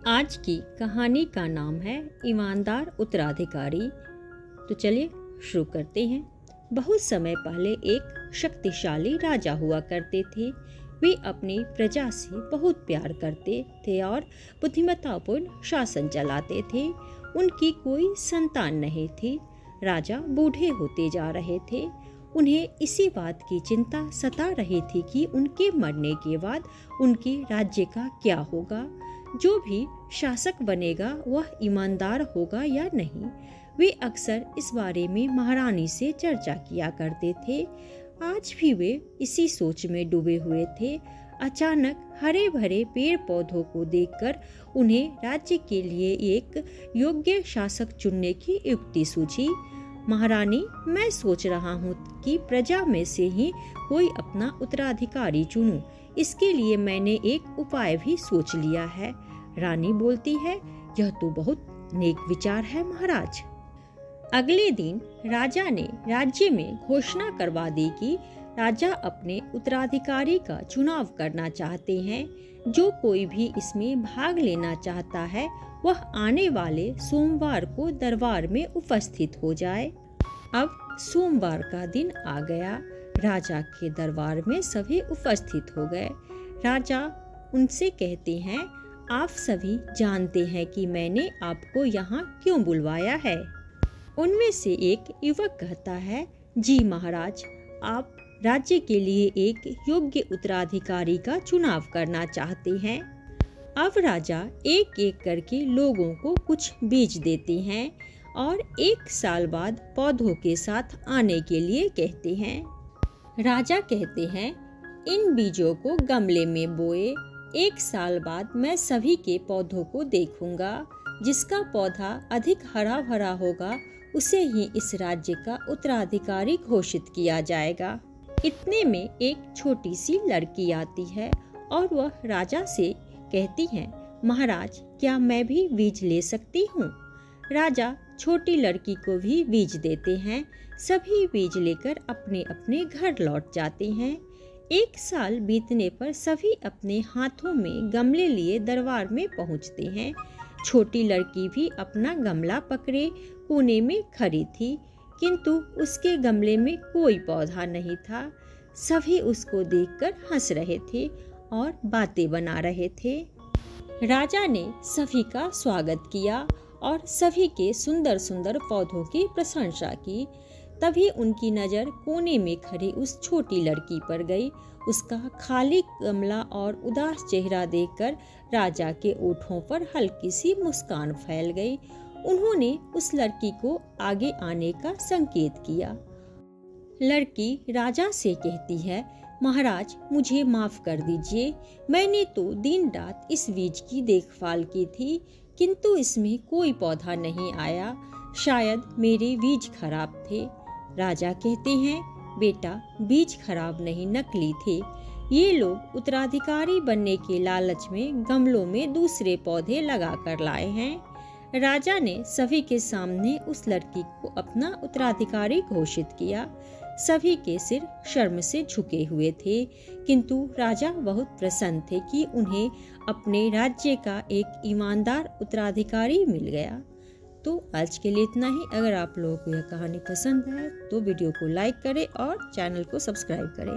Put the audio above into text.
आज की कहानी का नाम है ईमानदार उत्तराधिकारी। तो चलिए शुरू करते हैं। बहुत समय पहले एक शक्तिशाली राजा हुआ करते थे। वे अपनी प्रजा से बहुत प्यार करते थे और बुद्धिमत्तापूर्ण शासन चलाते थे। उनकी कोई संतान नहीं थी। राजा बूढ़े होते जा रहे थे। उन्हें इसी बात की चिंता सता रही थी कि उनके मरने के बाद उनके राज्य का क्या होगा। जो भी शासक बनेगा वह ईमानदार होगा या नहीं। वे अक्सर इस बारे में महारानी से चर्चा किया करते थे। आज भी वे इसी सोच में डूबे हुए थे। अचानक हरे भरे पेड़ पौधों को देखकर उन्हें राज्य के लिए एक योग्य शासक चुनने की युक्ति सूझी। महारानी, मैं सोच रहा हूँ कि प्रजा में से ही कोई अपना उत्तराधिकारी चुनूं। इसके लिए मैंने एक उपाय भी सोच लिया है। रानी बोलती है, यह तो बहुत नेक विचार है महाराज। अगले दिन राजा ने राज्य में घोषणा करवा दी कि राजा अपने उत्तराधिकारी का चुनाव करना चाहते हैं। जो कोई भी इसमें भाग लेना चाहता है वह आने वाले सोमवार को दरबार में उपस्थित हो जाए। अब सोमवार का दिन आ गया। राजा के दरबार में सभी उपस्थित हो गए। राजा उनसे कहते हैं, आप सभी जानते हैं कि मैंने आपको यहाँ क्यों बुलवाया है। उनमें से एक युवक कहता है, जी महाराज, आप राज्य के लिए एक योग्य उत्तराधिकारी का चुनाव करना चाहते हैं। अब राजा एक एक करके लोगों को कुछ बीज देते हैं और 1 साल बाद पौधों के साथ आने के लिए कहते हैं। राजा कहते हैं, इन बीजों को गमले में बोए। 1 साल बाद मैं सभी के पौधों को देखूंगा। जिसका पौधा अधिक हरा भरा होगा उसे ही इस राज्य का उत्तराधिकारी घोषित किया जाएगा। इतने में एक छोटी सी लड़की आती है और वह राजा से कहती है, महाराज, क्या मैं भी बीज ले सकती हूँ। राजा छोटी लड़की को भी बीज देते हैं। सभी बीज लेकर अपने अपने घर लौट जाते हैं। 1 साल बीतने पर सभी अपने हाथों में गमले लिए दरबार में पहुँचते हैं। छोटी लड़की भी अपना गमला पकड़े कोने में खड़ी थी, किंतु उसके गमले में कोई पौधा नहीं था। सभी उसको देखकर हंस रहे थे और बातें बना रहे थे। राजा ने सभी का स्वागत किया और सभी के सुंदर सुंदर पौधों की प्रशंसा की। तभी उनकी नज़र कोने में खड़ी उस छोटी लड़की पर गई। उसका खाली गमला और उदास चेहरा देखकर राजा के ओठों पर हल्की सी मुस्कान फैल गई। उन्होंने उस लड़की को आगे आने का संकेत किया। लड़की राजा से कहती है, महाराज, मुझे माफ कर दीजिए। मैंने तो दिन रात इस बीज की देखभाल की थी, किंतु इसमें कोई पौधा नहीं आया। शायद मेरे बीज खराब थे। राजा कहते हैं, बेटा, बीज खराब नहीं, नकली थे। ये लोग उत्तराधिकारी बनने के लालच में गमलों में दूसरे पौधे लगा कर लाए हैं। राजा ने सभी के सामने उस लड़की को अपना उत्तराधिकारी घोषित किया। सभी के सिर शर्म से झुके हुए थे, किंतु राजा बहुत प्रसन्न थे कि उन्हें अपने राज्य का एक ईमानदार उत्तराधिकारी मिल गया। तो आज के लिए इतना ही। अगर आप लोगों को यह कहानी पसंद है तो वीडियो को लाइक करें और चैनल को सब्सक्राइब करें।